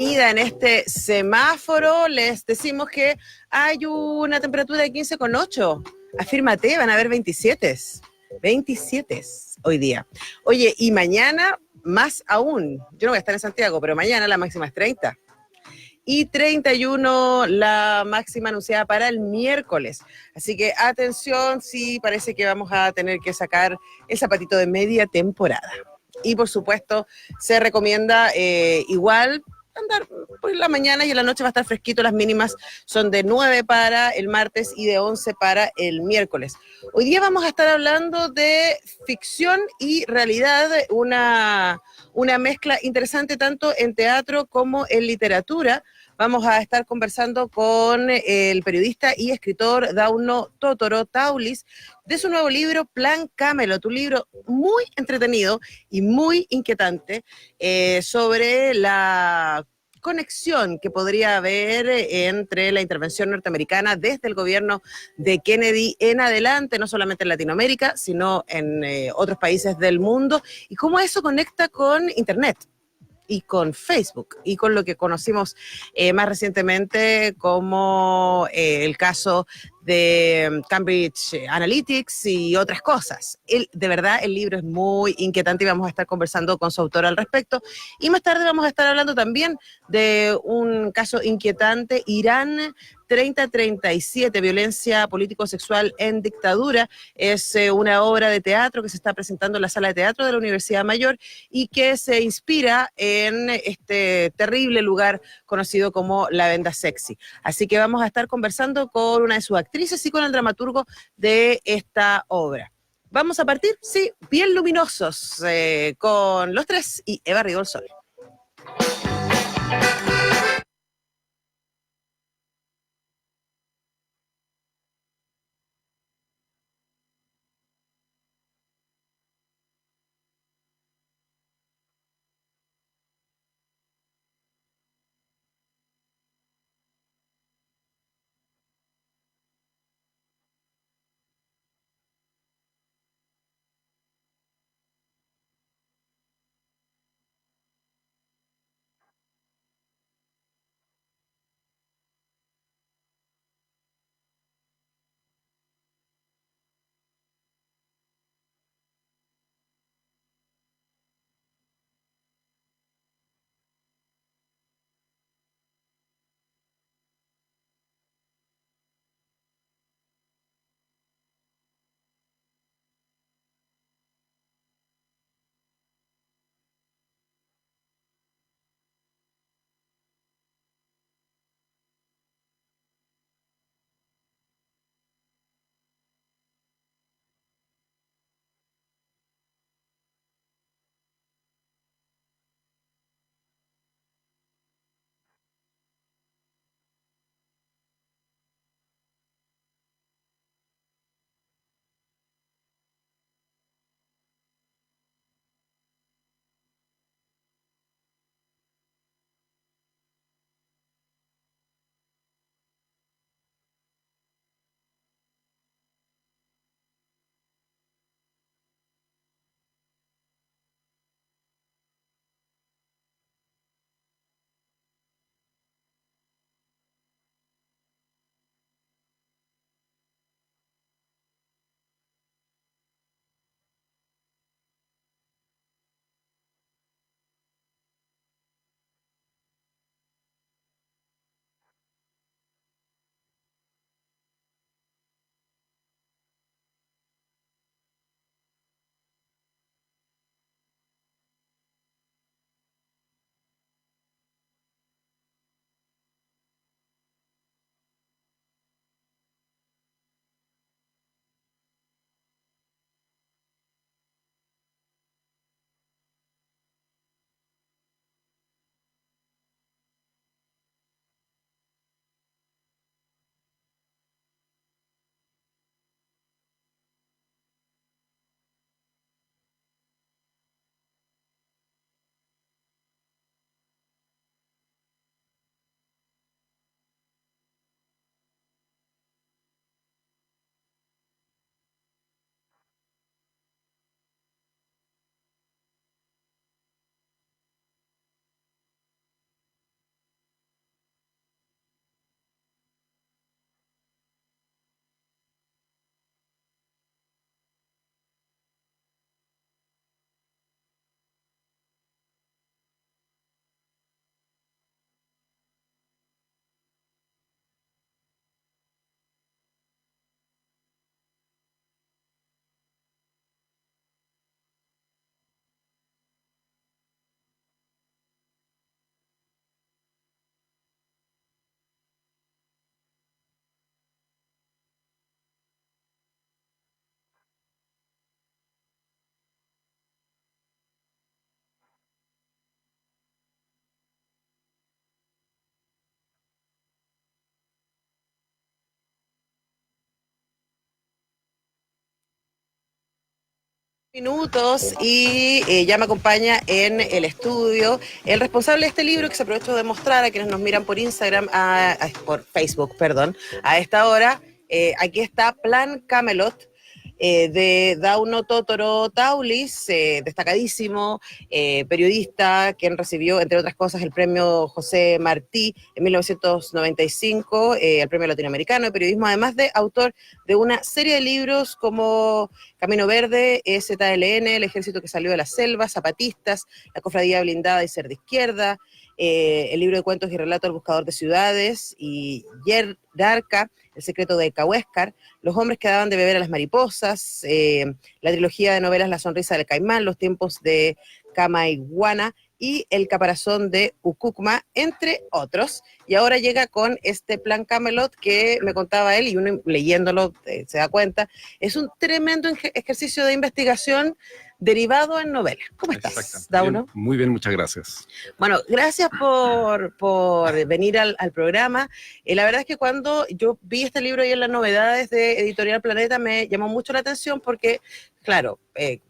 En este semáforo les decimos que hay una temperatura de 15,8. Afírmate, van a haber 27. 27 hoy día. Oye, y mañana más aún. Yo no voy a estar en Santiago, pero mañana la máxima es 30. Y 31 la máxima anunciada para el miércoles. Así que atención, sí parece que vamos a tener que sacar el zapatito de media temporada. Y por supuesto, se recomienda igual andar por la mañana y en la noche va a estar fresquito. Las mínimas son de 9 para el martes y de 11 para el miércoles. Hoy día vamos a estar hablando de ficción y realidad, una mezcla interesante tanto en teatro como en literatura. Vamos a estar conversando con el periodista y escritor Dauno Totoro Taulis de su nuevo libro Plan Camelot, un libro muy entretenido y muy inquietante sobre la conexión que podría haber entre la intervención norteamericana desde el gobierno de Kennedy en adelante, no solamente en Latinoamérica, sino en otros países del mundo, y cómo eso conecta con Internet y con Facebook y con lo que conocimos más recientemente como el caso de Cambridge Analytics y otras cosas. De verdad, el libro es muy inquietante y vamos a estar conversando con su autor al respecto. Y más tarde vamos a estar hablando también de un caso inquietante, Irán 3037, violencia político-sexual en dictadura. Es una obra de teatro que se está presentando en la sala de teatro de la Universidad Mayor y que se inspira en este terrible lugar conocido como La Venda Sexy. Así que vamos a estar conversando con una de sus actrices y con el dramaturgo de esta obra. Vamos a partir, sí, bien luminosos, con los tres y Eva Rigol-Sol. Minutos y ya me acompaña en el estudio el responsable de este libro que se aprovechó de mostrar a quienes nos miran por Instagram, por Facebook, perdón, a esta hora. Aquí está Plan Camelot, de Dauno Totoro Taulis, destacadísimo periodista, quien recibió, entre otras cosas, el premio José Martí en 1995, el premio latinoamericano de periodismo, además de autor de una serie de libros como Camino Verde, EZLN, El Ejército que salió de la selva, Zapatistas, La Cofradía Blindada y Ser de Izquierda, el libro de cuentos y relatos El Buscador de Ciudades y Yerdarca, El Secreto de Cahuéscar, Los hombres que daban de beber a las mariposas, la trilogía de novelas La Sonrisa del Caimán, Los tiempos de Camaiguana y El caparazón de Ucucma, entre otros. Y ahora llega con este Plan Camelot que me contaba él, y uno leyéndolo se da cuenta, es un tremendo ejercicio de investigación derivado en novela. ¿Cómo estás, Dauno? Bien, muy bien, muchas gracias. Bueno, gracias por venir al programa. La verdad es que cuando yo vi este libro y en las novedades de Editorial Planeta me llamó mucho la atención porque, claro,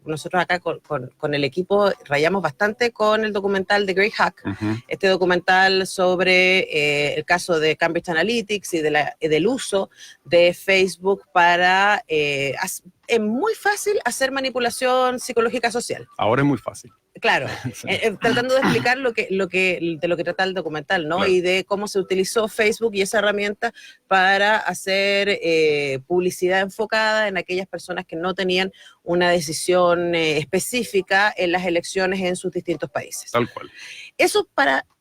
nosotros acá con el equipo rayamos bastante con el documental de Greyhack, este documental sobre el caso de Cambridge Analytics y del uso de Facebook para... es muy fácil hacer manipulación psicológica social. Ahora es muy fácil. Claro, sí. Tratando de explicar de lo que trata el documental, ¿no? Claro. Y de cómo se utilizó Facebook y esa herramienta para hacer publicidad enfocada en aquellas personas que no tenían una decisión específica en las elecciones en sus distintos países. Tal cual.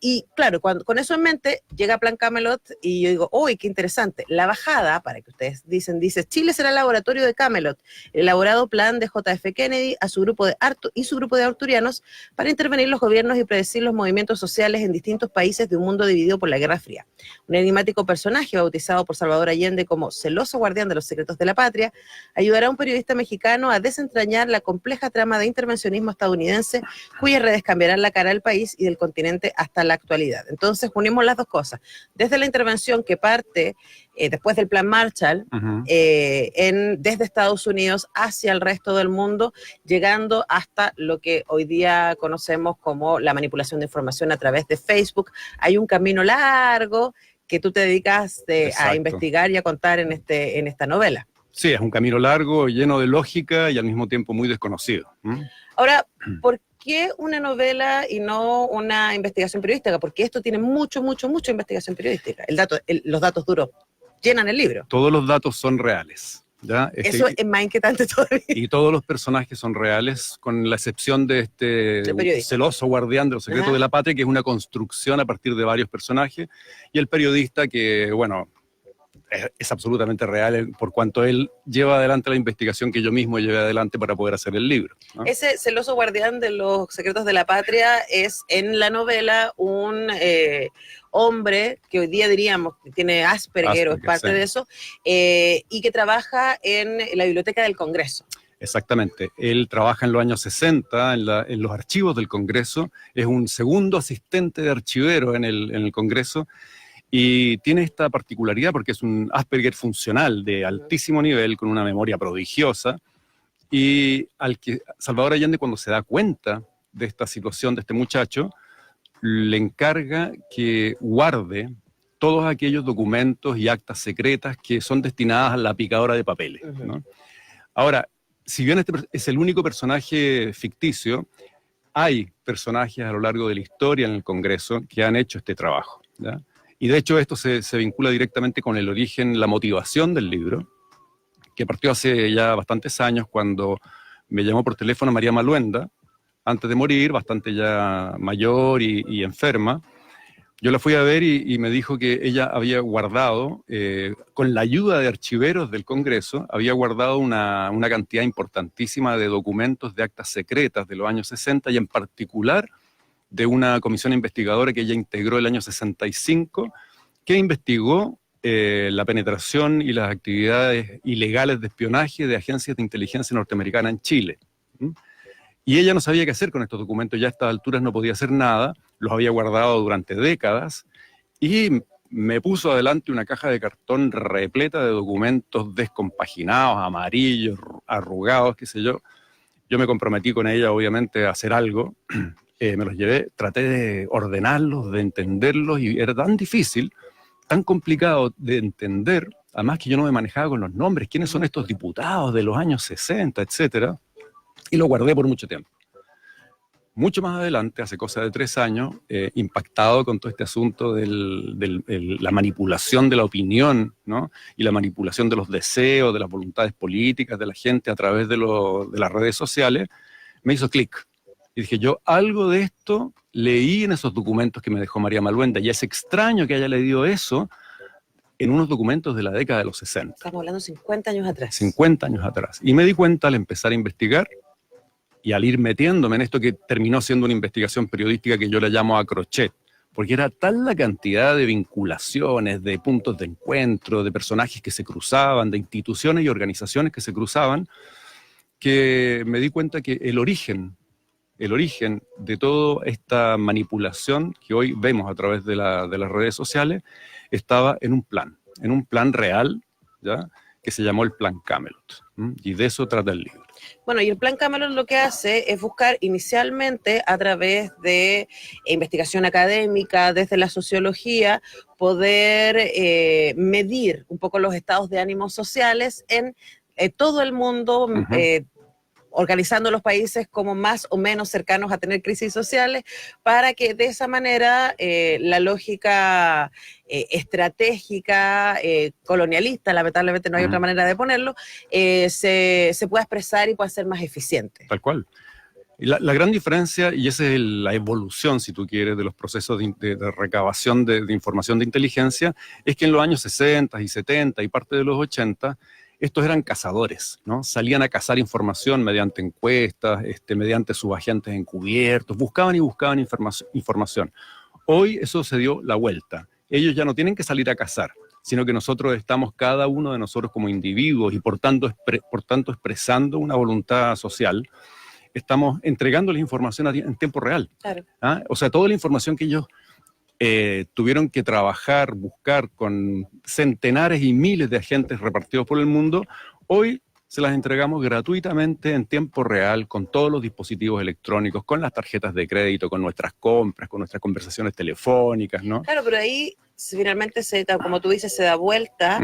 Y claro, con eso en mente, llega Plan Camelot y yo digo, ¡uy, qué interesante! La bajada, para que ustedes dice, Chile será el laboratorio de Camelot, el elaborado plan de JF Kennedy a su grupo de arturianos para intervenir los gobiernos y predecir los movimientos sociales en distintos países de un mundo dividido por la Guerra Fría. Un enigmático personaje bautizado por Salvador Allende como celoso guardián de los secretos de la patria, ayudará a un periodista mexicano a desentrañar la compleja trama de intervencionismo estadounidense cuyas redes cambiarán la cara del país y del continente hasta la actualidad. Entonces unimos las dos cosas, desde la intervención que parte después del Plan Marshall, desde Estados Unidos hacia el resto del mundo, llegando hasta lo que hoy día conocemos como la manipulación de información a través de Facebook. Hay un camino largo que tú te dedicas a investigar y a contar en esta novela. Sí, es un camino largo, lleno de lógica y al mismo tiempo muy desconocido. Ahora, ¿por qué una novela y no una investigación periodística? Porque esto tiene mucha investigación periodística. Los datos duros llenan el libro. Todos los datos son reales. ¿Ya? Eso es más inquietante todavía. Y todos los personajes son reales, con la excepción de este celoso guardián de los secretos de la patria, que es una construcción a partir de varios personajes, y el periodista que, bueno, es absolutamente real por cuanto él lleva adelante la investigación que yo mismo llevé adelante para poder hacer el libro, ¿no? Ese celoso guardián de los secretos de la patria es en la novela un hombre que hoy día diríamos que tiene Asperger o es parte de eso, y que trabaja en la biblioteca del Congreso. Exactamente. Él trabaja en los años 60 en los archivos del Congreso, es un segundo asistente de archivero en el Congreso, y tiene esta particularidad porque es un Asperger funcional de altísimo nivel, con una memoria prodigiosa, y al que Salvador Allende, cuando se da cuenta de esta situación de este muchacho, le encarga que guarde todos aquellos documentos y actas secretas que son destinadas a la picadora de papeles, ¿no? Ahora, si bien este es el único personaje ficticio, hay personajes a lo largo de la historia en el Congreso que han hecho este trabajo, ¿ya? Y de hecho esto se vincula directamente con el origen, la motivación del libro, que partió hace ya bastantes años cuando me llamó por teléfono María Maluenda, antes de morir, bastante ya mayor y enferma. Yo la fui a ver y me dijo que ella había guardado, con la ayuda de archiveros del Congreso, había guardado una cantidad importantísima de documentos, de actas secretas de los años 60 y en particular de una comisión investigadora que ella integró el año 65, que investigó la penetración y las actividades ilegales de espionaje de agencias de inteligencia norteamericana en Chile. Y ella no sabía qué hacer con estos documentos, ya a estas alturas no podía hacer nada, los había guardado durante décadas, y me puso adelante una caja de cartón repleta de documentos descompaginados, amarillos, arrugados, qué sé yo, Yo me comprometí con ella, obviamente, a hacer algo. Me los llevé, traté de ordenarlos, de entenderlos, y era tan difícil, tan complicado de entender, además que yo no me manejaba con los nombres, quiénes son estos diputados de los años 60, etcétera, y lo guardé por mucho tiempo. Mucho más adelante, hace cosa de 3 años, impactado con todo este asunto de la manipulación de la opinión, ¿no? Y la manipulación de los deseos, de las voluntades políticas de la gente a través de las redes sociales, me hizo clic. Y dije, yo algo de esto leí en esos documentos que me dejó María Malhuenda, y es extraño que haya leído eso en unos documentos de la década de los 60. Estamos hablando 50 años atrás. 50 años atrás. Y me di cuenta al empezar a investigar y al ir metiéndome en esto que terminó siendo una investigación periodística que yo le llamo a crochet, porque era tal la cantidad de vinculaciones, de puntos de encuentro, de personajes que se cruzaban, de instituciones y organizaciones que se cruzaban, que me di cuenta que el origen de toda esta manipulación que hoy vemos a través de las redes sociales estaba en un plan real, ¿ya? Que se llamó el Plan Camelot. Y de eso trata el libro. Bueno, y el Plan Camelot lo que hace es buscar inicialmente a través de investigación académica, desde la sociología, poder medir un poco los estados de ánimo sociales en todo el mundo, organizando los países como más o menos cercanos a tener crisis sociales, para que de esa manera la lógica estratégica, colonialista, lamentablemente no hay otra manera de ponerlo, se pueda expresar y pueda ser más eficiente. Tal cual. Y la gran diferencia, y esa es la evolución, si tú quieres, de los procesos de recabación de información de inteligencia, es que en los años 60 y 70 y parte de los 80, estos eran cazadores, ¿no? Salían a cazar información mediante encuestas, mediante sus agentes encubiertos, buscaban información. Hoy eso se dio la vuelta. Ellos ya no tienen que salir a cazar, sino que nosotros estamos, cada uno de nosotros como individuos, y por tanto expresando una voluntad social, estamos entregándoles información en tiempo real. Claro. ¿Ah? O sea, toda la información que ellos tuvieron que trabajar, buscar con centenares y miles de agentes repartidos por el mundo, hoy se las entregamos gratuitamente en tiempo real, con todos los dispositivos electrónicos, con las tarjetas de crédito, con nuestras compras, con nuestras conversaciones telefónicas, ¿no? Claro, pero ahí finalmente, como tú dices, se da vuelta,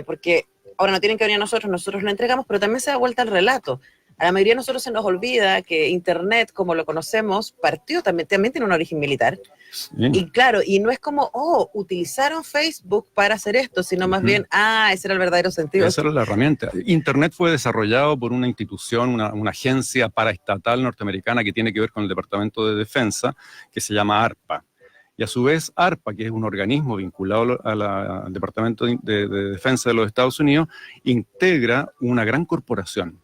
porque ahora no tienen que venir a nosotros lo entregamos, pero también se da vuelta el relato. A la mayoría de nosotros se nos olvida que Internet, como lo conocemos, partió también tiene un origen militar. Sí. Y claro, y no es como, utilizaron Facebook para hacer esto, sino más bien, ese era el verdadero sentido. Esa era la herramienta. Internet fue desarrollado por una institución, una agencia paraestatal norteamericana que tiene que ver con el Departamento de Defensa, que se llama ARPA. Y a su vez, ARPA, que es un organismo vinculado al Departamento de Defensa de los Estados Unidos, integra una gran corporación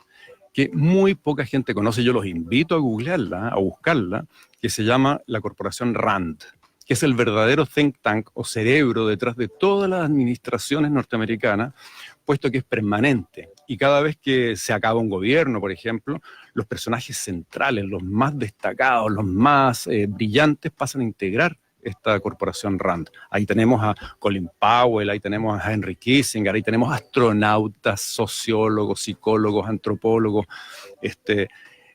que muy poca gente conoce. Yo los invito a googlearla, a buscarla, que se llama la Corporación RAND, que es el verdadero think tank o cerebro detrás de todas las administraciones norteamericanas, puesto que es permanente. Y cada vez que se acaba un gobierno, por ejemplo, los personajes centrales, los más destacados, los más brillantes, pasan a integrar esta corporación RAND. Ahí tenemos a Colin Powell, ahí tenemos a Henry Kissinger, ahí tenemos astronautas, sociólogos, psicólogos, antropólogos.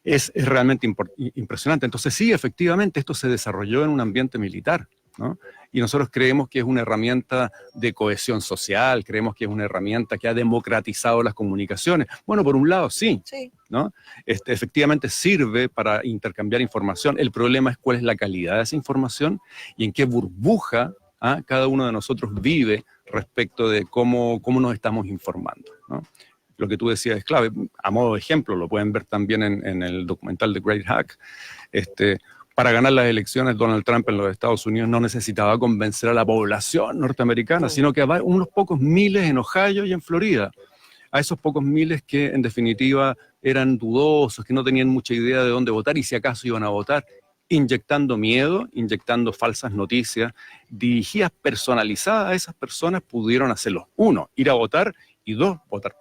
Es realmente impresionante. Entonces sí, efectivamente, esto se desarrolló en un ambiente militar, ¿no? Y nosotros creemos que es una herramienta de cohesión social, creemos que es una herramienta que ha democratizado las comunicaciones. Bueno, por un lado sí, ¿no? Efectivamente sirve para intercambiar información. El problema es cuál es la calidad de esa información y en qué burbuja cada uno de nosotros vive respecto de cómo nos estamos informando, ¿no? Lo que tú decías es clave. A modo de ejemplo, lo pueden ver también en el documental The Great Hack. Para ganar las elecciones, Donald Trump en los Estados Unidos no necesitaba convencer a la población norteamericana, sino que a unos pocos miles en Ohio y en Florida. A esos pocos miles que, en definitiva, eran dudosos, que no tenían mucha idea de dónde votar y si acaso iban a votar, inyectando miedo, inyectando falsas noticias, dirigidas, personalizadas a esas personas, pudieron hacerlo. 1, ir a votar, y 2, votar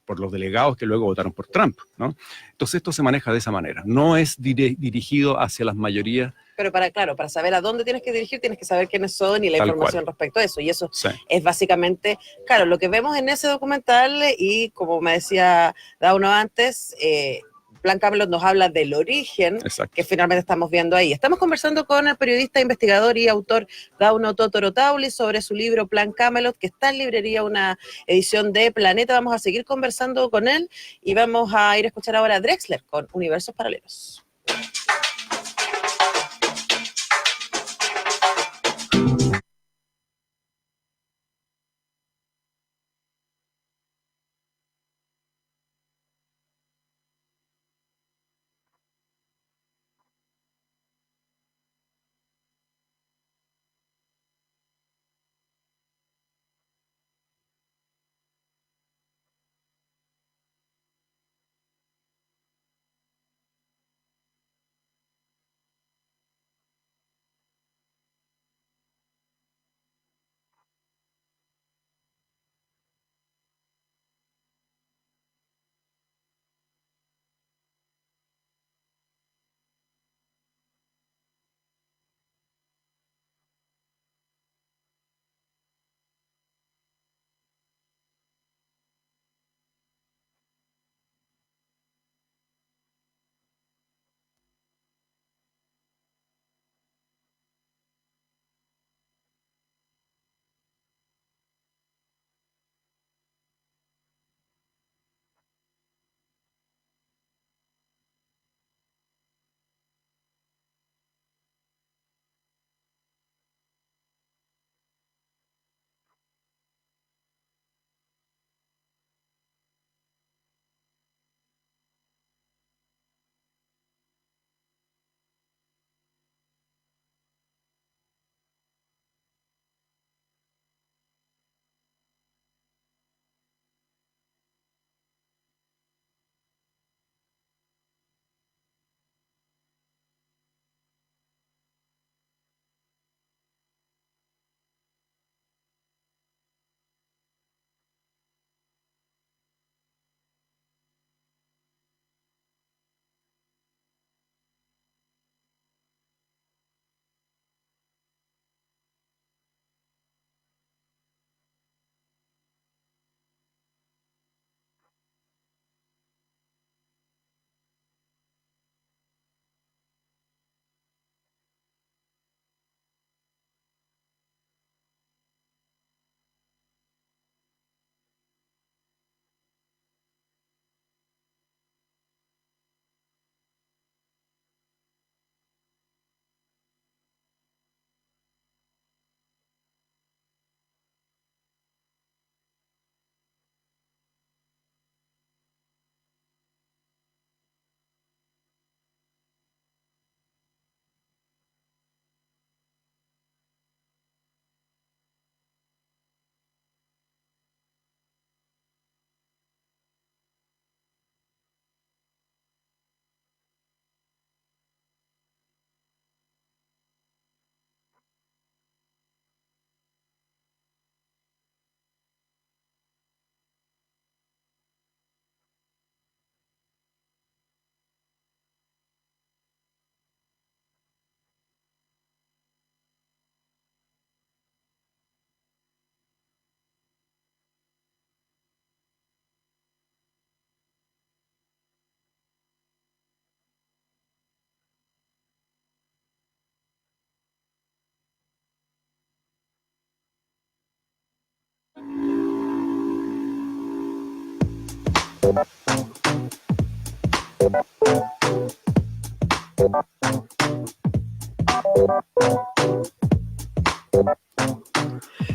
por los delegados que luego votaron por Trump, ¿no? Entonces esto se maneja de esa manera, no es dirigido hacia las mayorías. Pero para saber a dónde tienes que dirigir, tienes que saber quiénes son y la información respecto a eso, y eso es básicamente, claro, lo que vemos en ese documental, y como me decía Dauno antes, Plan Camelot nos habla del origen, Exacto. que finalmente estamos viendo ahí. Estamos conversando con el periodista, investigador y autor Dauno Totorotauli sobre su libro Plan Camelot, que está en librería, una edición de Planeta. Vamos a seguir conversando con él y vamos a ir a escuchar ahora a Drexler con Universos Paralelos.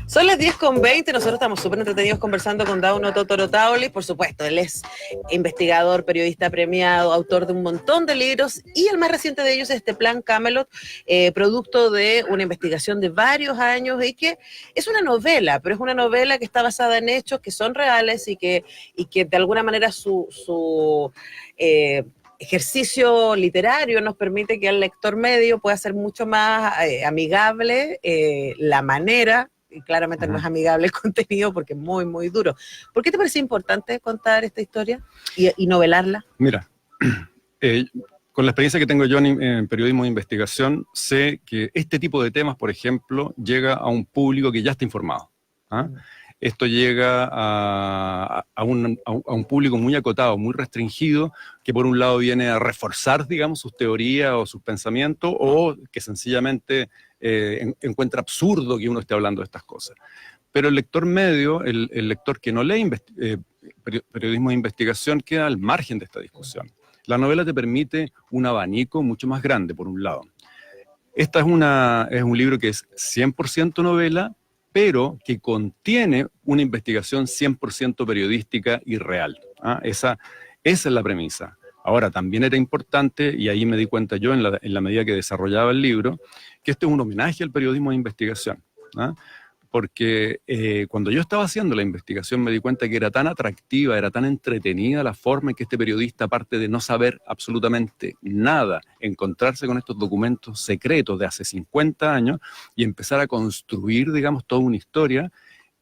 Son las 10:20, nosotros estamos súper entretenidos conversando con Dauno Totorotauli, por supuesto, él es investigador, periodista premiado, autor de un montón de libros, y el más reciente de ellos es este Plan Camelot, producto de una investigación de varios años, y que es una novela, pero es una novela que está basada en hechos que son reales y que de alguna manera su ejercicio literario nos permite que al lector medio pueda ser mucho más amigable la manera, y claramente no es amigable el contenido porque es muy, muy duro. ¿Por qué te parece importante contar esta historia y novelarla? Mira, con la experiencia que tengo yo en periodismo de investigación, sé que este tipo de temas, por ejemplo, llega a un público que ya está informado. ¿Ah? esto llega a un público muy acotado, muy restringido, que por un lado viene a reforzar, digamos, sus teorías o sus pensamientos, o que sencillamente encuentra absurdo que uno esté hablando de estas cosas. Pero el lector medio, el lector que no lee periodismo de investigación, queda al margen de esta discusión. La novela te permite un abanico mucho más grande, por un lado. Esta es un libro que es 100% novela, pero que contiene una investigación 100% periodística y real. Esa es la premisa. Ahora, también era importante, y ahí me di cuenta yo en la medida que desarrollaba el libro, que este es un homenaje al periodismo de investigación. Porque cuando yo estaba haciendo la investigación me di cuenta que era tan atractiva, era tan entretenida la forma en que este periodista, aparte de no saber absolutamente nada, encontrarse con estos documentos secretos de hace 50 años y empezar a construir, digamos, toda una historia.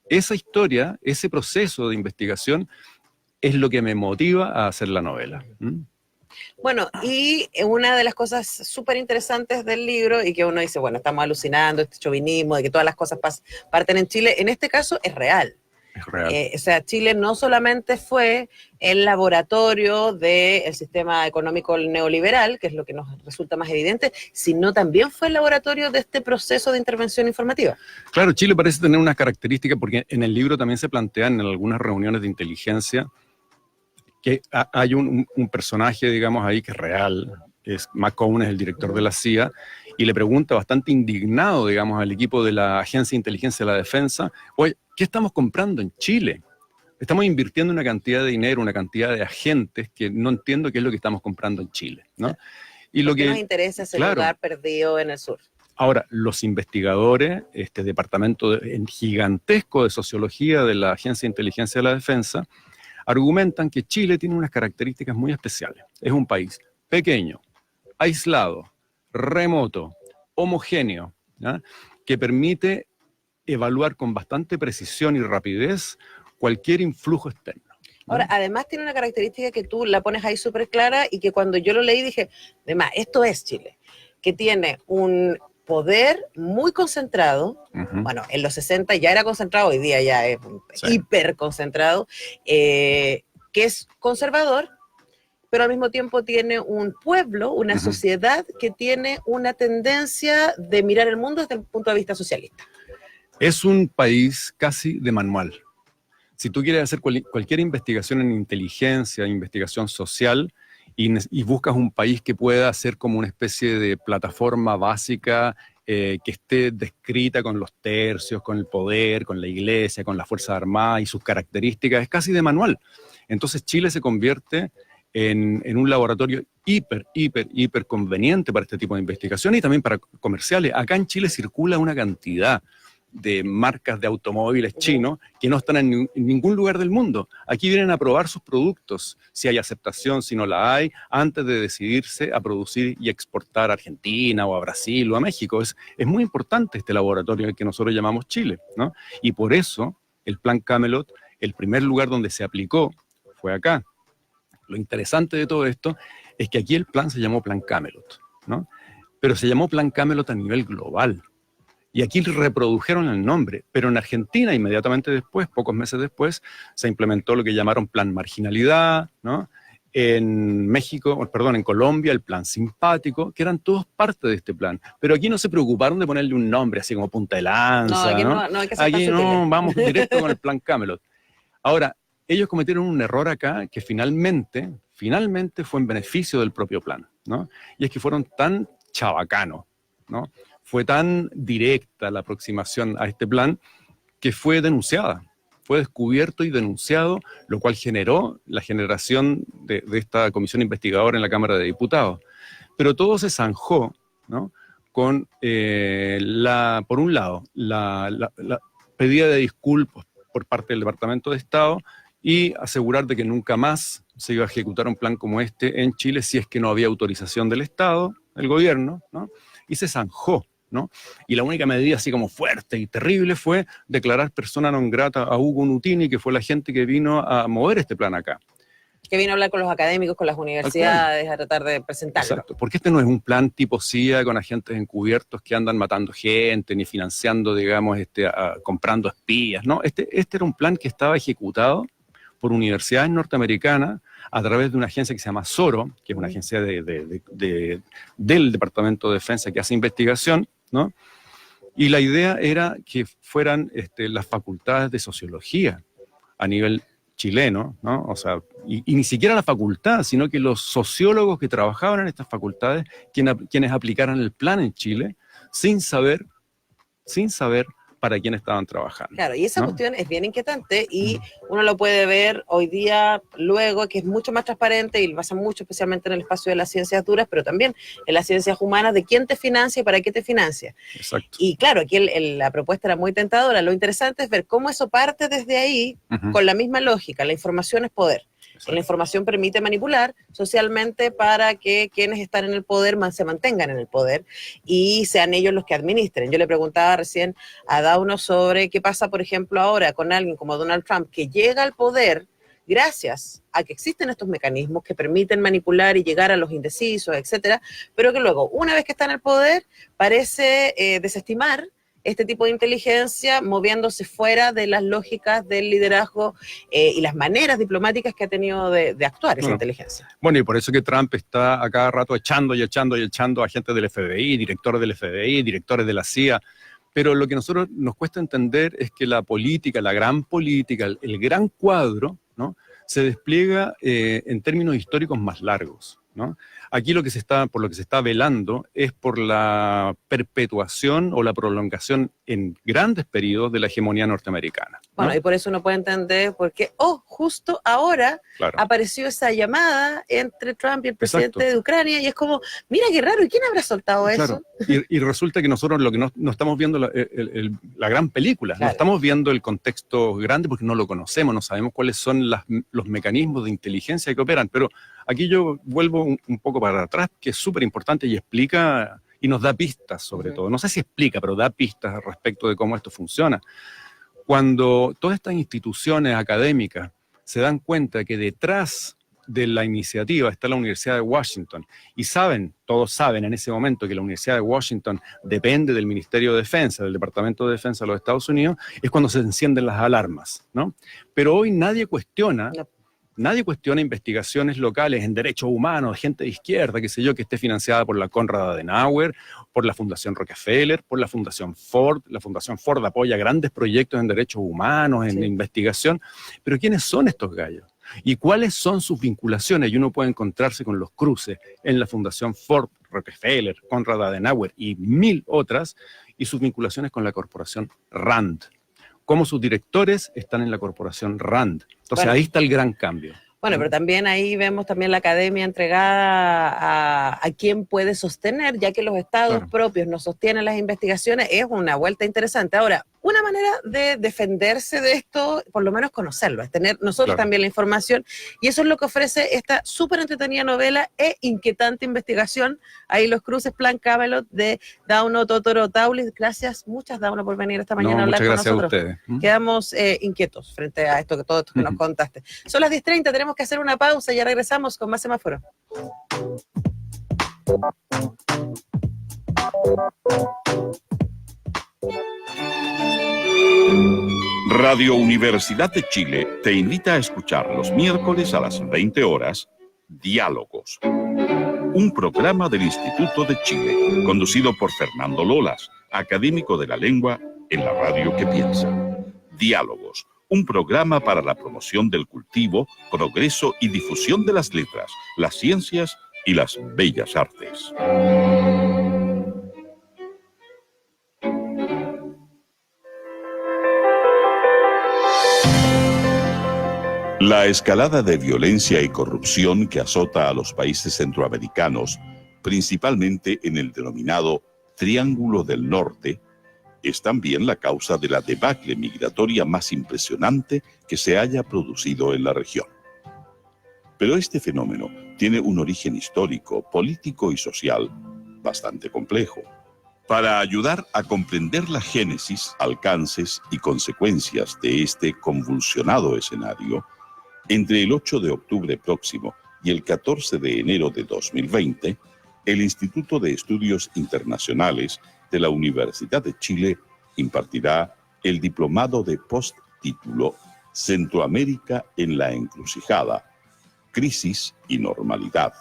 Esa historia, ese proceso de investigación es lo que me motiva a hacer la novela. Bueno, y una de las cosas súper interesantes del libro, y que uno dice, bueno, estamos alucinando, este chauvinismo, de que todas las cosas parten en Chile, en este caso es real. Es real. O sea, Chile no solamente fue el laboratorio del sistema económico neoliberal, que es lo que nos resulta más evidente, sino también fue el laboratorio de este proceso de intervención informativa. Claro, Chile parece tener unas características, porque en el libro también se plantean en algunas reuniones de inteligencia que hay un personaje, digamos, ahí que es real, McCone es el director de la CIA, y le pregunta bastante indignado, digamos, al equipo de la Agencia de Inteligencia de la Defensa, oye, ¿qué estamos comprando en Chile? Estamos invirtiendo una cantidad de dinero, una cantidad de agentes que no entiendo qué es lo que estamos comprando en Chile, ¿no? Y lo que nos interesa ese lugar perdido en el sur. Ahora, los investigadores, este departamento gigantesco de sociología de la Agencia de Inteligencia de la Defensa, argumentan que Chile tiene unas características muy especiales. Es un país pequeño, aislado, remoto, homogéneo, ¿ya? Que permite evaluar con bastante precisión y rapidez cualquier influjo externo. Ahora, además tiene una característica que tú la pones ahí súper clara y que cuando yo lo leí dije, además, esto es Chile, que tiene un poder muy concentrado. Bueno, en los 60 ya era concentrado, hoy día ya es hiper concentrado, que es conservador, pero al mismo tiempo tiene un pueblo, una sociedad que tiene una tendencia de mirar el mundo desde el punto de vista socialista. Es un país casi de manual. Si tú quieres hacer cualquier investigación en inteligencia, investigación social, y buscas un país que pueda ser como una especie de plataforma básica que esté descrita con los tercios, con el poder, con la iglesia, con las Fuerzas Armadas y sus características, es casi de manual. Entonces Chile se convierte en un laboratorio hiper conveniente para este tipo de investigación y también para comerciales. Acá en Chile circula una cantidad de marcas de automóviles chinos que no están en ningún lugar del mundo. Aquí vienen a probar sus productos, si hay aceptación, si no la hay, antes de decidirse a producir y exportar a Argentina o a Brasil o a México. Es muy importante este laboratorio que nosotros llamamos Chile, ¿no? Y por eso el Plan Camelot, el primer lugar donde se aplicó fue acá. Lo interesante de todo esto es que aquí el plan se llamó Plan Camelot, ¿no? Pero se llamó Plan Camelot a nivel global. Y aquí reprodujeron el nombre, pero en Argentina, inmediatamente después, pocos meses después, se implementó lo que llamaron Plan Marginalidad, ¿no? En México, perdón, en Colombia, el Plan Simpático, que eran todos parte de este plan. Pero aquí no se preocuparon de ponerle un nombre así como Punta de Lanza, aquí no hay que ser aquí tan no, sutiles. vamos directo con el Plan Camelot. Ahora, ellos cometieron un error acá que finalmente fue en beneficio del propio plan, ¿no? Y es que fueron tan chabacanos, ¿no? Fue tan directa la aproximación a este plan que fue denunciada, fue descubierto y denunciado, lo cual generó la generación de esta comisión investigadora en la Cámara de Diputados. Pero todo se zanjó, ¿no? Con, por un lado, la pedida de disculpas por parte del Departamento de Estado y asegurar de que nunca más se iba a ejecutar un plan como este en Chile si es que no había autorización del Estado, del gobierno, ¿no? Y se zanjó, ¿no? Y la única medida así como fuerte y terrible fue declarar persona non grata a Hugo Nutini, que fue la gente que vino a mover este plan acá. Que vino a hablar con los académicos, con las universidades, a tratar de presentarlo. Exacto, porque este no es un plan tipo CIA con agentes encubiertos que andan matando gente, ni financiando, digamos, comprando espías, ¿no? Este era un plan que estaba ejecutado por universidades norteamericanas a través de una agencia que se llama SORO, que es una agencia del Departamento de Defensa que hace investigación, ¿no? Y la idea era que fueran las facultades de sociología a nivel chileno, ¿no? O sea, y ni siquiera la facultad, sino que los sociólogos que trabajaban en estas facultades, quienes aplicaran el plan en Chile, sin saber para quién estaban trabajando. Claro, y esa ¿no? cuestión es bien inquietante y uno lo puede ver hoy día, luego, que es mucho más transparente y lo pasa mucho, especialmente en el espacio de las ciencias duras, pero también en las ciencias humanas, de quién te financia y para qué te financia. Exacto. Y claro, aquí la propuesta era muy tentadora. Lo interesante es ver cómo eso parte desde ahí con la misma lógica. La información es poder. La información permite manipular socialmente para que quienes están en el poder se mantengan en el poder y sean ellos los que administren. Yo le preguntaba recién a Dauno sobre qué pasa, por ejemplo, ahora con alguien como Donald Trump, que llega al poder gracias a que existen estos mecanismos que permiten manipular y llegar a los indecisos, etcétera, pero que luego, una vez que está en el poder, parece desestimar este tipo de inteligencia, moviéndose fuera de las lógicas del liderazgo y las maneras diplomáticas que ha tenido de actuar esa inteligencia. Bueno, y por eso que Trump está a cada rato echando a gente del FBI, directores del FBI, directores de la CIA. Pero lo que a nosotros nos cuesta entender es que la política, la gran política, el gran cuadro, ¿no? Se despliega en términos históricos más largos, ¿no? Aquí por lo que se está velando es por la perpetuación o la prolongación en grandes periodos de la hegemonía norteamericana, ¿no? Bueno, y por eso uno puede entender por qué, justo ahora apareció esa llamada entre Trump y el presidente de Ucrania, y es como, mira qué raro, ¿y quién habrá soltado eso? Y resulta que nosotros lo que no estamos viendo la gran película, no estamos viendo el contexto grande porque no lo conocemos, no sabemos cuáles son los mecanismos de inteligencia que operan, pero aquí yo vuelvo un poco para atrás, que es súper importante y explica y nos da pistas sobre todo. No sé si explica, pero da pistas respecto de cómo esto funciona. Cuando todas estas instituciones académicas se dan cuenta que detrás de la iniciativa está la Universidad de Washington y todos saben en ese momento que la Universidad de Washington depende del Ministerio de Defensa, del Departamento de Defensa de los Estados Unidos, es cuando se encienden las alarmas, ¿no? Pero hoy nadie cuestiona investigaciones locales en derechos humanos, gente de izquierda, qué sé yo, que esté financiada por la Konrad Adenauer, por la Fundación Rockefeller, por la Fundación Ford. La Fundación Ford apoya grandes proyectos en derechos humanos, en investigación. Pero ¿quiénes son estos gallos? ¿Y cuáles son sus vinculaciones? Y uno puede encontrarse con los cruces en la Fundación Ford, Rockefeller, Konrad Adenauer y mil otras, y sus vinculaciones con la corporación Rand. Cómo sus directores están en la corporación Rand. Entonces ahí está el gran cambio. Bueno, pero también ahí vemos también la academia entregada a quién puede sostener, ya que los estados propios no sostienen las investigaciones, es una vuelta interesante. Ahora, una manera de defenderse de esto, por lo menos conocerlo, es tener nosotros también la información, y eso es lo que ofrece esta súper entretenida novela e inquietante investigación. Ahí los cruces Plan Camelot de Dauno Totoro Taulis. Gracias, muchas Dauno por venir esta mañana a hablar con nosotros. Muchas gracias a ustedes. Quedamos inquietos frente a todo esto que nos contaste. Son las 10:30, tenemos que hacer una pausa y ya regresamos con más semáforo. Radio Universidad de Chile te invita a escuchar los miércoles a las 20 horas Diálogos, un programa del Instituto de Chile, conducido por Fernando Lolas, académico de la lengua en la radio que piensa. Diálogos, un programa para la promoción del cultivo, progreso y difusión de las letras, las ciencias y las bellas artes. La escalada de violencia y corrupción que azota a los países centroamericanos, principalmente en el denominado Triángulo del Norte, es también la causa de la debacle migratoria más impresionante que se haya producido en la región. Pero este fenómeno tiene un origen histórico, político y social bastante complejo. Para ayudar a comprender la génesis, alcances y consecuencias de este convulsionado escenario, Entre el 8 de octubre próximo y el 14 de enero de 2020, el Instituto de Estudios Internacionales de la Universidad de Chile impartirá el diplomado de posttítulo Centroamérica en la encrucijada, crisis y normalidad.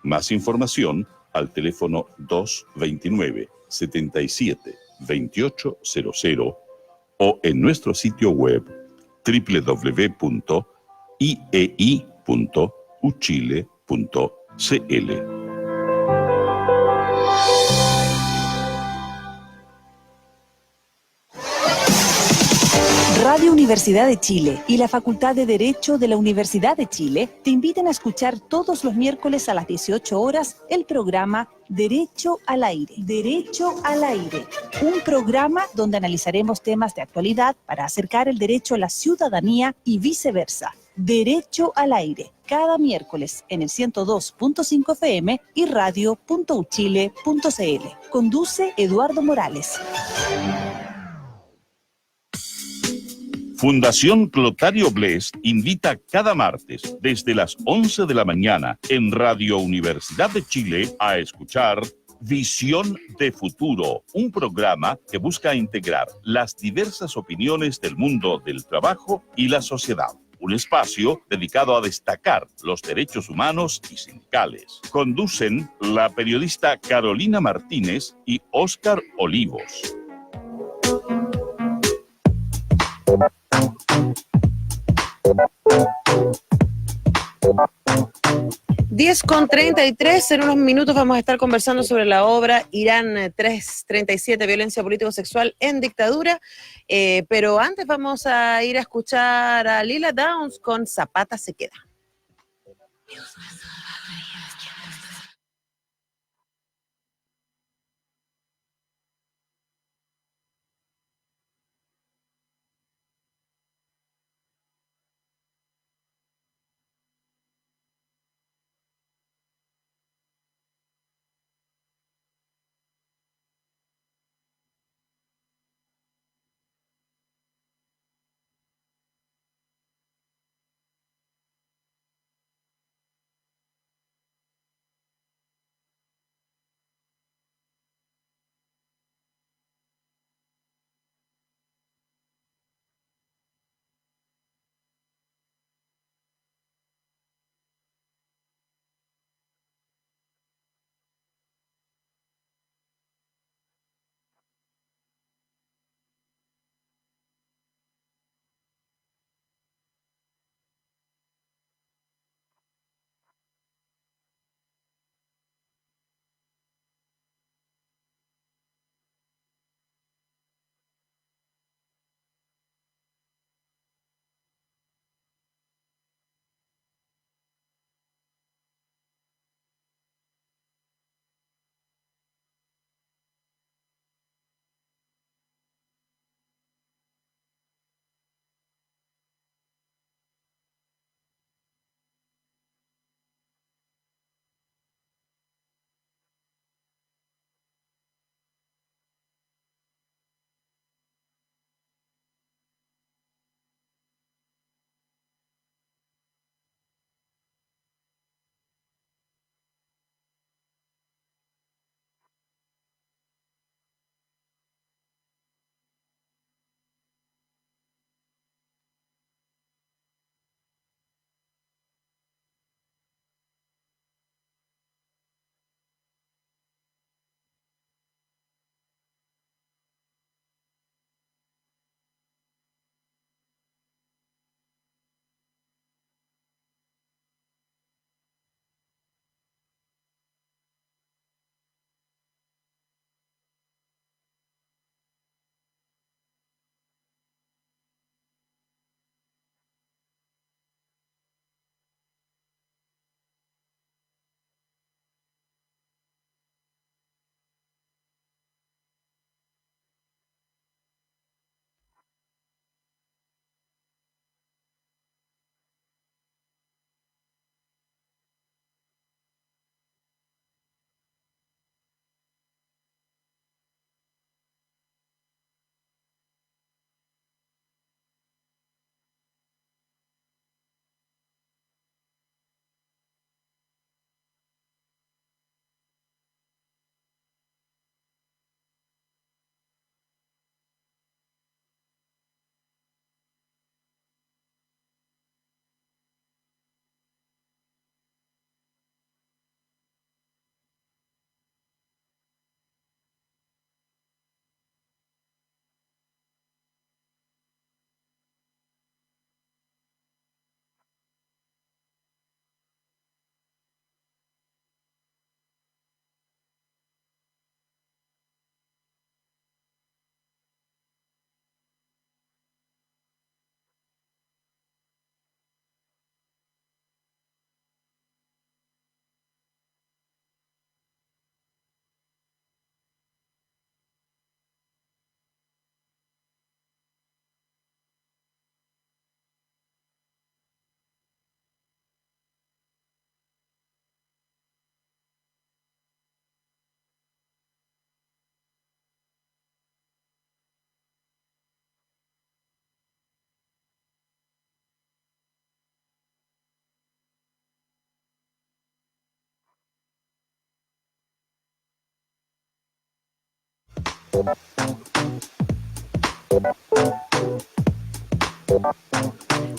Más información al teléfono 229-77-2800 o en nuestro sitio web www.iei.uchile.cl. Radio Universidad de Chile y la Facultad de Derecho de la Universidad de Chile te invitan a escuchar todos los miércoles a las 18 horas el programa Derecho al Aire. Derecho al Aire, un programa donde analizaremos temas de actualidad para acercar el derecho a la ciudadanía y viceversa. Derecho al Aire, cada miércoles en el 102.5 FM y radio.uchile.cl. Conduce Eduardo Morales. Fundación Clotario Blest invita cada martes desde las 11 de la mañana en Radio Universidad de Chile a escuchar Visión de Futuro, un programa que busca integrar las diversas opiniones del mundo del trabajo y la sociedad. Un espacio dedicado a destacar los derechos humanos y sindicales. Conducen la periodista Carolina Martínez y Óscar Olivos. 10:33, en unos minutos vamos a estar conversando sobre la obra Irán 337, violencia político-sexual en dictadura, pero antes vamos a ir a escuchar a Lila Downs con Zapata se queda.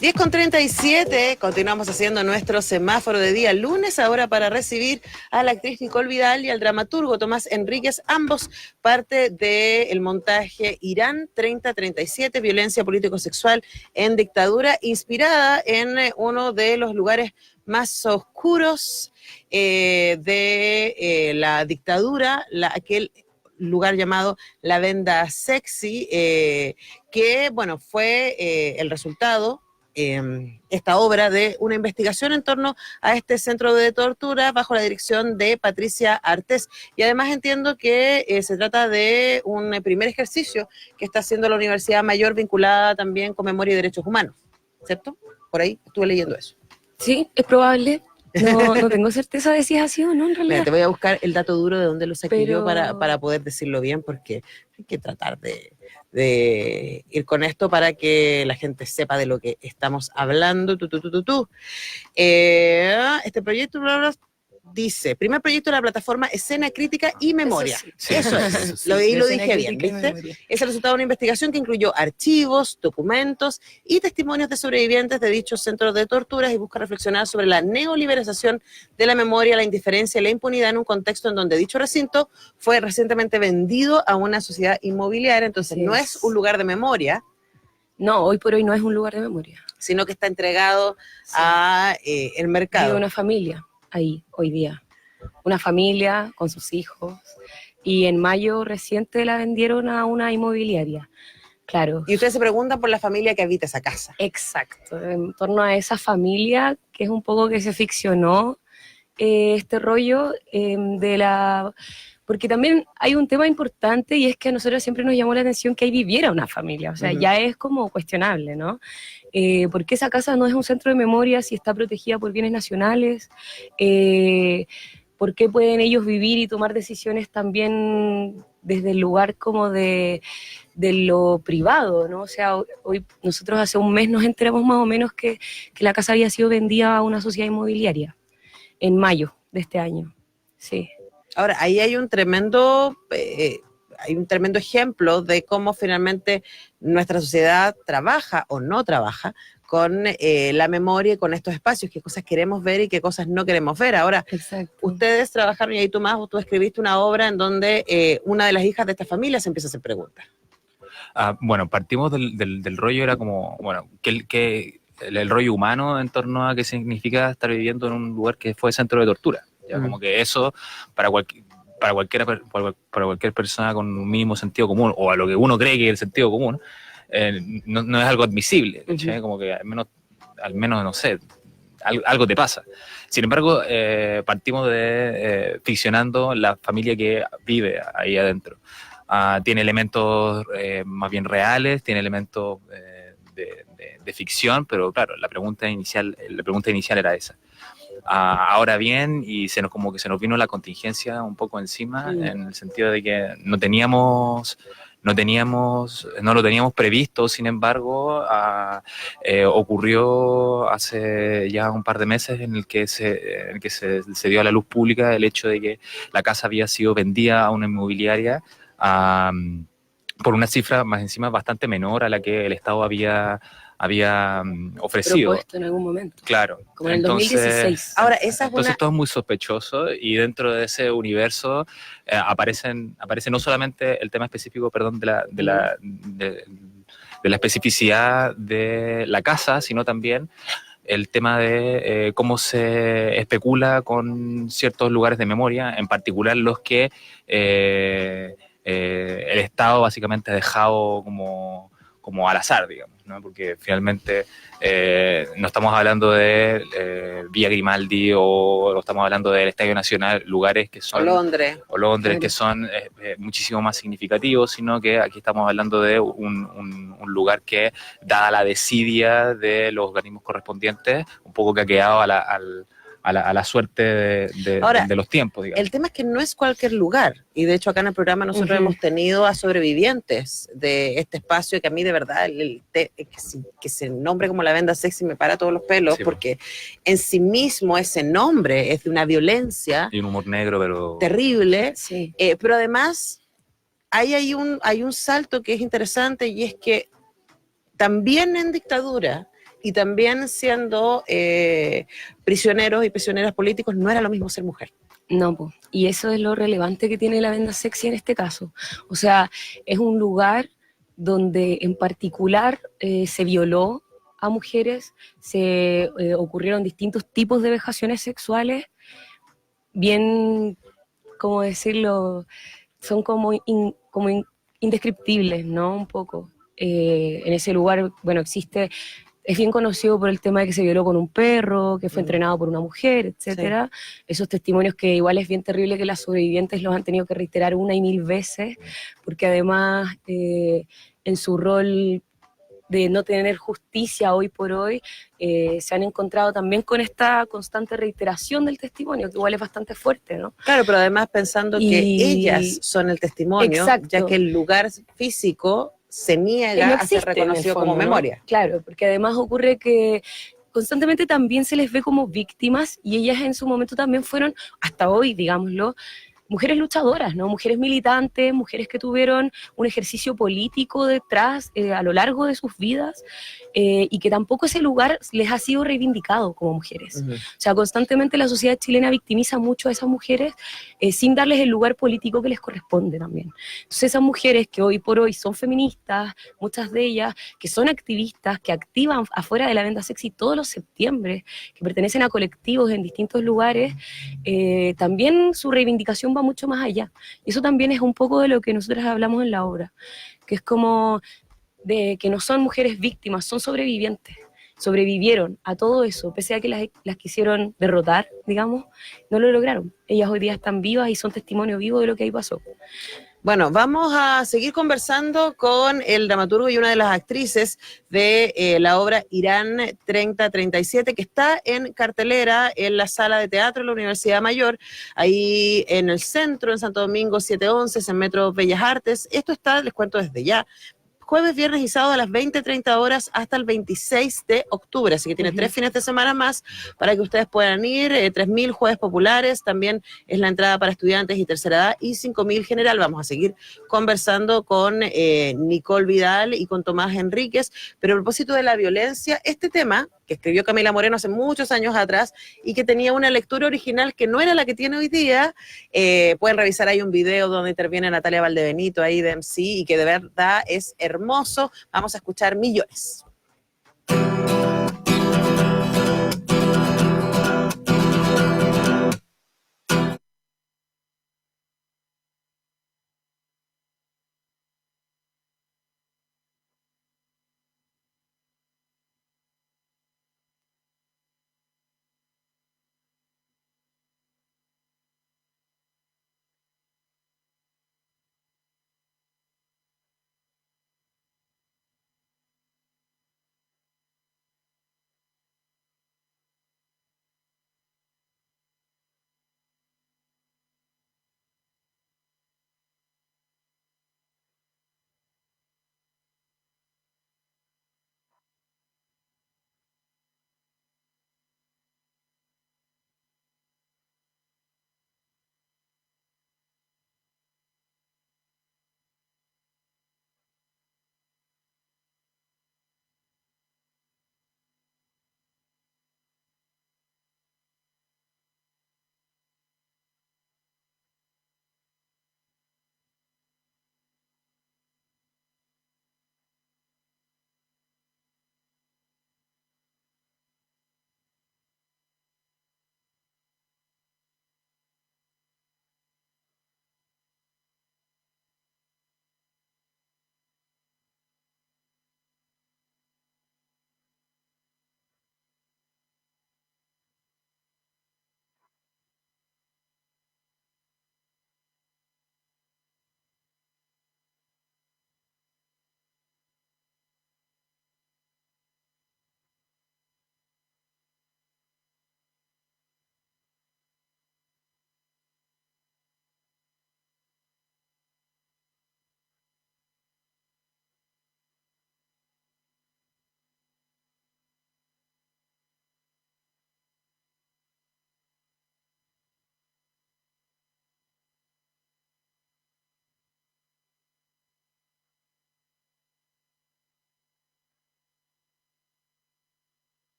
10:37, continuamos haciendo nuestro semáforo de día lunes, ahora para recibir a la actriz Nicole Vidal y al dramaturgo Tomás Enríquez, ambos parte del montaje Irán 3037, violencia político-sexual en dictadura, inspirada en uno de los lugares más oscuros de la dictadura, aquel lugar llamado La Venda Sexy, que, bueno, fue el resultado, esta obra, de una investigación en torno a este centro de tortura bajo la dirección de Patricia Artés. Y además entiendo que se trata de un primer ejercicio que está haciendo la Universidad Mayor vinculada también con memoria y derechos humanos, ¿cierto? Por ahí estuve leyendo eso. Sí, es probable. No tengo certeza de si es así o no, en realidad. Mira, te voy a buscar el dato duro de dónde lo saqué yo Pero... para poder decirlo bien, porque hay que tratar de ir con esto para que la gente sepa de lo que estamos hablando. Este proyecto dice, primer proyecto de la plataforma Escena Crítica y Memoria. Eso es, lo dije bien, ¿viste? Es el resultado de una investigación que incluyó archivos, documentos y testimonios de sobrevivientes de dichos centros de torturas y busca reflexionar sobre la neoliberalización de la memoria, la indiferencia y la impunidad en un contexto en donde dicho recinto fue recientemente vendido a una sociedad inmobiliaria. Entonces no es un lugar de memoria. No, hoy por hoy no es un lugar de memoria. Sino que está entregado a el mercado. De una familia. Ahí, hoy día. Una familia con sus hijos. Y en mayo reciente la vendieron a una inmobiliaria. Claro. Y ustedes se preguntan por la familia que habita esa casa. Exacto. En torno a esa familia, que es un poco que se ficcionó este rollo de la... Porque también hay un tema importante y es que a nosotros siempre nos llamó la atención que ahí viviera una familia. O sea, ya es como cuestionable, ¿no? Porque esa casa no es un centro de memoria si está protegida por bienes nacionales. ¿Por qué pueden ellos vivir y tomar decisiones también desde el lugar como de lo privado, ¿no? O sea, hoy nosotros hace un mes nos enteramos más o menos que la casa había sido vendida a una sociedad inmobiliaria en mayo de este año. Sí. Ahora, ahí hay un tremendo ejemplo de cómo finalmente nuestra sociedad trabaja o no trabaja con la memoria y con estos espacios, qué cosas queremos ver y qué cosas no queremos ver. Ahora, exacto. Ustedes trabajaron, y ahí tú escribiste una obra en donde una de las hijas de esta familia se empieza a hacer preguntas. Bueno, partimos del rollo, era como, bueno, el rollo humano en torno a qué significa estar viviendo en un lugar que fue centro de tortura. ¿Ya? Como que eso, para cualquier persona con un mínimo sentido común, o a lo que uno cree que es el sentido común, no es algo admisible. Como que al menos, no sé, algo te pasa. Sin embargo, partimos de ficcionando la familia que vive ahí adentro. Tiene elementos más bien reales, tiene elementos de ficción, pero claro, la pregunta inicial era esa. Ahora bien, y se nos vino la contingencia un poco encima, en el sentido de que no lo teníamos previsto. Sin embargo, ocurrió hace ya un par de meses en el que se dio a la luz pública el hecho de que la casa había sido vendida a una inmobiliaria por una cifra más encima bastante menor a la que el Estado había ofrecido. Propuesto en algún momento. Claro. Como en el 2016. Ahora, entonces todo es muy sospechoso, y dentro de ese universo aparece no solamente el tema específico, de la especificidad de la casa, sino también el tema de cómo se especula con ciertos lugares de memoria, en particular los que el Estado básicamente ha dejado como al azar, digamos, ¿no? Porque finalmente no estamos hablando de Villa Grimaldi o estamos hablando del Estadio Nacional, lugares que son... O Londres, que son muchísimo más significativos, sino que aquí estamos hablando de un lugar que, dada la desidia de los organismos correspondientes, un poco que ha quedado a la suerte de los tiempos, digamos. El tema es que no es cualquier lugar, y de hecho acá en el programa nosotros hemos tenido a sobrevivientes de este espacio, que a mí de verdad que se nombre como La Venda Sexy me para todos los pelos, sí, porque en sí mismo ese nombre es de una violencia y un humor negro, pero terrible, sí. Pero además hay un salto que es interesante y es que también en dictadura y también siendo prisioneros y prisioneras políticos no era lo mismo ser mujer. No, po. Y eso es lo relevante que tiene la venda sexy en este caso. O sea, es un lugar donde en particular se violó a mujeres, se ocurrieron distintos tipos de vejaciones sexuales, bien, ¿cómo decirlo? Son indescriptibles, ¿no? Un poco. En ese lugar, bueno, es bien conocido por el tema de que se violó con un perro, que fue entrenado por una mujer, etcétera. Sí. Esos testimonios que igual es bien terrible que las sobrevivientes los han tenido que reiterar 1 y 1000 veces, porque además en su rol de no tener justicia hoy por hoy, se han encontrado también con esta constante reiteración del testimonio, que igual es bastante fuerte, ¿no? Claro, pero además pensando que ellas son el testimonio, exacto, ya que el lugar físico se niega no a ser reconocido fondo, como memoria. ¿no? Claro, porque además ocurre que constantemente también se les ve como víctimas y ellas en su momento también fueron, hasta hoy, digámoslo, mujeres luchadoras, ¿no? Mujeres militantes, mujeres que tuvieron un ejercicio político detrás a lo largo de sus vidas y que tampoco ese lugar les ha sido reivindicado como mujeres. O sea, constantemente la sociedad chilena victimiza mucho a esas mujeres sin darles el lugar político que les corresponde también. Entonces esas mujeres que hoy por hoy son feministas, muchas de ellas que son activistas, que activan afuera de la venda sexy todos los septiembre, que pertenecen a colectivos en distintos lugares, también su reivindicación va mucho más allá. Y eso también es un poco de lo que nosotras hablamos en la obra, que es como de que no son mujeres víctimas, son sobrevivientes. Sobrevivieron a todo eso, pese a que las quisieron derrotar, digamos, no lo lograron. Ellas hoy día están vivas y son testimonio vivo de lo que ahí pasó. Bueno, vamos a seguir conversando con el dramaturgo y una de las actrices de la obra Irán 3037, que está en cartelera en la sala de teatro de la Universidad Mayor, ahí en el centro, en Santo Domingo 711, en Metro Bellas Artes. Esto está, les cuento desde ya, jueves, viernes y sábado a las 20:30 horas hasta el 26 de octubre, así que tiene 3 fines de semana más para que ustedes puedan ir, 3.000 jueves populares, también es la entrada para estudiantes y tercera edad, y 5.000 general. Vamos a seguir conversando con Nicole Vidal y con Tomás Enríquez, pero a propósito de la violencia, este tema que escribió Camila Moreno hace muchos años atrás y que tenía una lectura original que no era la que tiene hoy día, pueden revisar ahí un video donde interviene Natalia Valdebenito ahí de MC y que de verdad es hermoso. Vamos a escuchar Millones.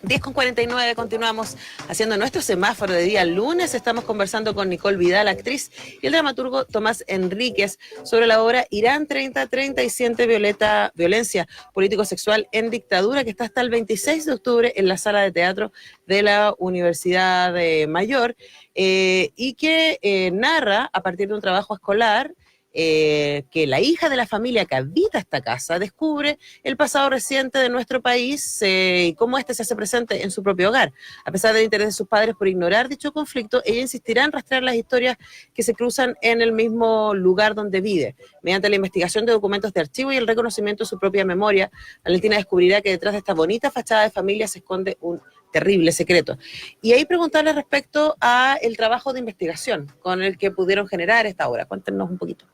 10:49, continuamos haciendo nuestro semáforo de día lunes. Estamos conversando con Nicole Vidal, actriz, y el dramaturgo Tomás Enríquez sobre la obra Irán 3030 y siente violencia político-sexual en dictadura, que está hasta el 26 de octubre en la sala de teatro de la Universidad Mayor, y que narra a partir de un trabajo escolar que la hija de la familia que habita esta casa descubre el pasado reciente de nuestro país y cómo este se hace presente en su propio hogar. A pesar del interés de sus padres por ignorar dicho conflicto, ella insistirá en rastrear las historias que se cruzan en el mismo lugar donde vive. Mediante la investigación de documentos de archivo y el reconocimiento de su propia memoria, Valentina descubrirá que detrás de esta bonita fachada de familia se esconde un terrible secreto. Y ahí preguntarle respecto a el trabajo de investigación con el que pudieron generar esta obra. Cuéntenos un poquito.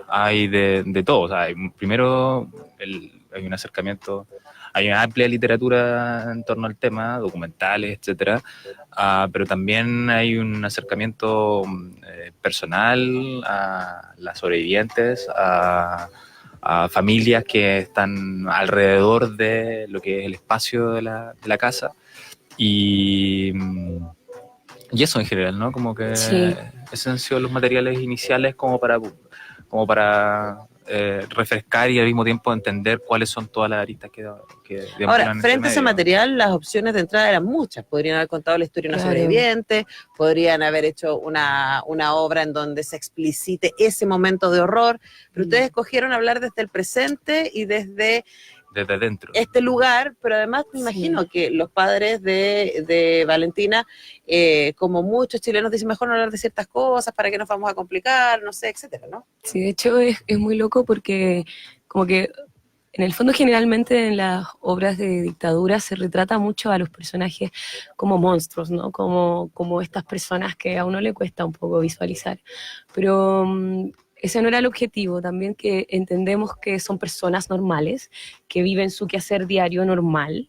Hay de todo. O sea, primero hay un acercamiento, hay una amplia literatura en torno al tema, documentales, etcétera, pero también hay un acercamiento personal a las sobrevivientes, a familias que están alrededor de lo que es el espacio de la casa, y eso en general, ¿no? Como que Sí. esos han sido los materiales iniciales como para refrescar y al mismo tiempo entender cuáles son todas las aristas que Ahora, frente a ese material, las opciones de entrada eran muchas. Podrían haber contado la historia de una sobreviviente, podrían haber hecho una obra en donde se explicite ese momento de horror, pero ustedes escogieron hablar desde el presente y desde dentro. este lugar, pero además me imagino que los padres de Valentina, como muchos chilenos, dicen mejor no hablar de ciertas cosas para que nos vamos a complicar, no sé, etcétera, ¿no? Sí, de hecho es muy loco porque como que en el fondo generalmente en las obras de dictadura se retrata mucho a los personajes como monstruos, ¿no? Como estas personas que a uno le cuesta un poco visualizar. Pero ese no era el objetivo, también que entendemos que son personas normales, que viven su quehacer diario normal,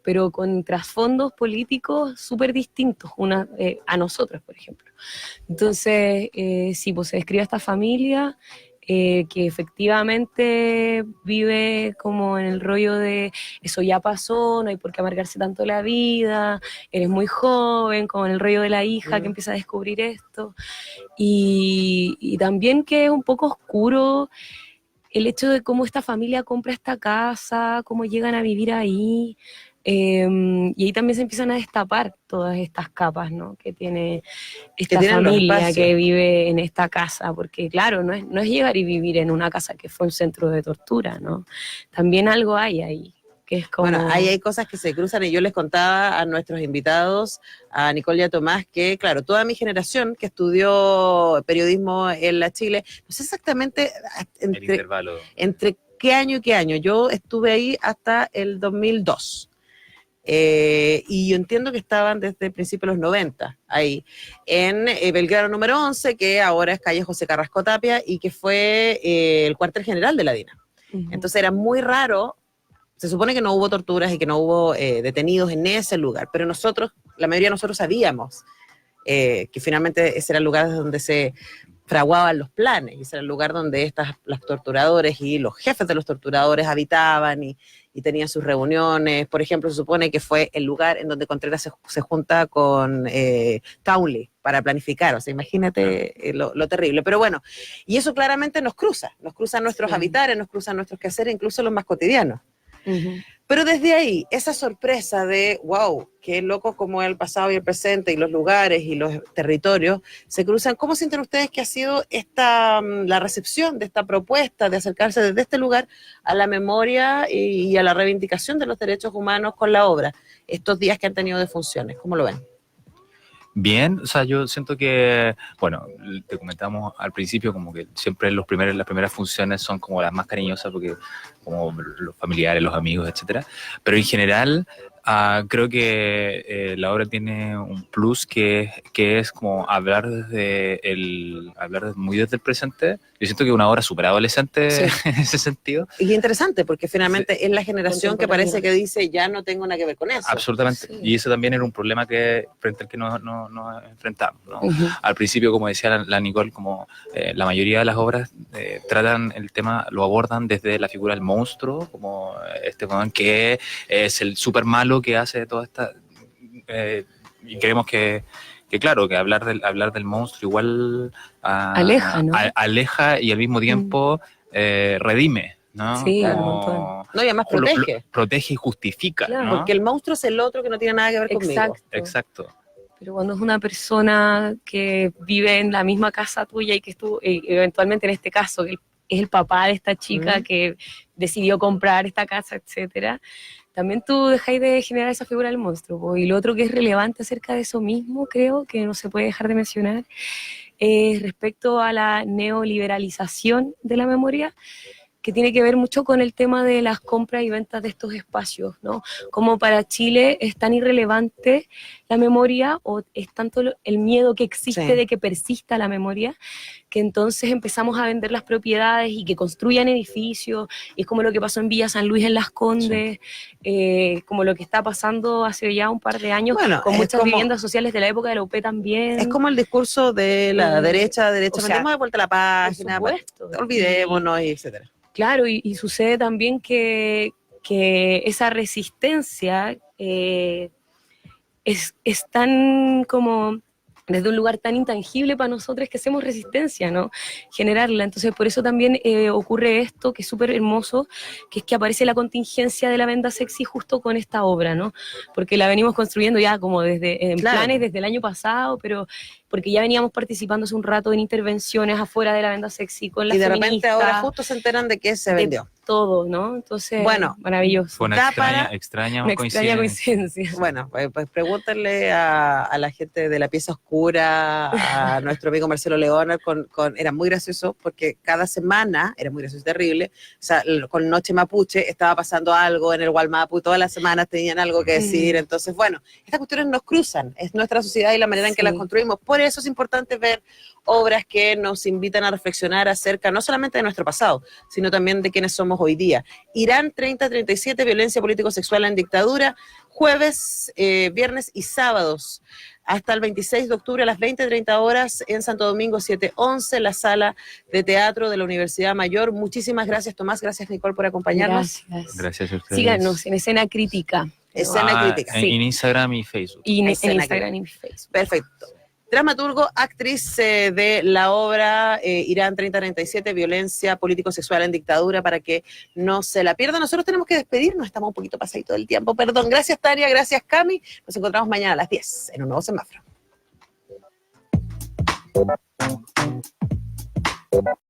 pero con trasfondos políticos súper distintos a nosotros, por ejemplo. Entonces, sí, pues se describe a esta familia que efectivamente vive como en el rollo de eso ya pasó, no hay por qué amargarse tanto la vida, eres muy joven, como en el rollo de la hija que empieza a descubrir esto, y también que es un poco oscuro el hecho de cómo esta familia compra esta casa, cómo llegan a vivir ahí, y ahí también se empiezan a destapar todas estas capas, ¿no? Que tiene esta familia que vive en esta casa, porque claro, no es llegar y vivir en una casa que fue un centro de tortura, ¿no? También algo hay ahí, que es como... Bueno, ahí hay cosas que se cruzan, y yo les contaba a nuestros invitados, a Nicole y a Tomás, que claro, toda mi generación que estudió periodismo en la Chile, no sé exactamente entre qué año y qué año, yo estuve ahí hasta el 2002. Y yo entiendo que estaban desde principios de los 90 ahí, en Belgrano número 11, que ahora es calle José Carrasco Tapia, y que fue el cuartel general de la DINA. Entonces era muy raro, se supone que no hubo torturas y que no hubo detenidos en ese lugar, pero nosotros, la mayoría de nosotros sabíamos que finalmente ese era el lugar donde se fraguaban los planes, y ese era el lugar donde los torturadores y los jefes de los torturadores habitaban y tenían sus reuniones. Por ejemplo, se supone que fue el lugar en donde Contreras se junta con Townley para planificar. O sea, imagínate lo terrible. Pero bueno, y eso claramente nos cruzan nuestros habitares, nos cruzan nuestros quehaceres, incluso los más cotidianos. Pero desde ahí, esa sorpresa de, wow, qué loco como el pasado y el presente y los lugares y los territorios se cruzan. ¿Cómo sienten ustedes que ha sido la recepción de esta propuesta de acercarse desde este lugar a la memoria y a la reivindicación de los derechos humanos con la obra? Estos días que han tenido de funciones, ¿cómo lo ven? Bien, o sea, yo siento que, bueno, te comentamos al principio como que siempre las primeras funciones son como las más cariñosas porque como los familiares, los amigos, etcétera, pero en general Creo que la obra tiene un plus que es como hablar muy desde el presente. Yo siento que es una obra súper adolescente Sí. en ese sentido. Y es interesante porque finalmente es la generación que Contemporánea. parece que dice ya no tengo nada que ver con eso. Absolutamente. Sí. Y eso también era un problema frente al que nos enfrentamos, ¿no? Ujú. Al principio, como decía la Nicole, como la mayoría de las obras tratan el tema, lo abordan desde la figura del monstruo, como este weón que es el súper malo que hace toda esta... y creemos que claro, que hablar del monstruo igual Aleja, ¿no? aleja y al mismo tiempo redime, ¿no? Sí, un montón. No, y además protege. Protege y justifica, Claro. ¿no? Porque el monstruo es el otro que no tiene nada que ver conmigo. Exacto. Exacto. Pero cuando es una persona que vive en la misma casa tuya y que estuvo, eventualmente en este caso, que es el papá de esta chica que decidió comprar esta casa, etcétera, también tú dejáis de generar esa figura del monstruo, po. Y lo otro que es relevante acerca de eso mismo, creo, que no se puede dejar de mencionar, es respecto a la neoliberalización de la memoria, que tiene que ver mucho con el tema de las compras y ventas de estos espacios, ¿no? Como para Chile es tan irrelevante la memoria o es tanto el miedo que existe Sí. de que persista la memoria, que entonces empezamos a vender las propiedades y que construyan edificios, y es como lo que pasó en Villa San Luis en Las Condes, como lo que está pasando hace ya un par de años, Bueno, con es muchas como- viviendas sociales de la época de la UP también. Es como el discurso de la derecha, o sea, metemos de vuelta la por página, supuesto. olvidémonos, y etcétera. Claro, y sucede también que esa resistencia es tan como desde un lugar tan intangible para nosotros que hacemos resistencia, ¿no? Generarla. Entonces, por eso también ocurre esto, que es súper hermoso, que es que aparece la contingencia de la venda sexy justo con esta obra, ¿no? Porque la venimos construyendo ya como en Claro. planes desde el año pasado, pero porque ya veníamos participando hace un rato en intervenciones afuera de la venda sexy con las Y de repente feministas, ahora justo se enteran de que se de vendió. todo, ¿no? Entonces, Bueno, maravilloso. Fue una Da extraña, para- extraña Una extraña coincidencia. Bueno, pues pregúntenle a la gente de La Pieza Oscura, a nuestro amigo Marcelo Leoner, era muy gracioso porque cada semana, era muy gracioso y terrible, o sea, con Noche Mapuche estaba pasando algo en el Gualmapu, todas las semanas tenían algo que decir, entonces, bueno, estas cuestiones nos cruzan, es nuestra sociedad y la manera en que Sí. las construimos, por eso es importante ver obras que nos invitan a reflexionar acerca no solamente de nuestro pasado, sino también de quiénes somos hoy día. Irán 3037, violencia político-sexual en dictadura, jueves, viernes y sábados, hasta el 26 de octubre a las 20:30 horas en Santo Domingo 711, la sala de teatro de la Universidad Mayor. Muchísimas gracias, Tomás, gracias, Nicole, por acompañarnos. Gracias. Gracias a ustedes. Síganos en Escena Crítica. Escena Crítica. En Instagram y Facebook. Y en Escena Instagram y Facebook. Perfecto. Dramaturgo, actriz de la obra Irán 3037, violencia político-sexual en dictadura, para que no se la pierdan. Nosotros tenemos que despedirnos, estamos un poquito pasadito del tiempo, perdón. Gracias, Tania, gracias, Cami. Nos encontramos mañana a las 10 en un nuevo semáforo.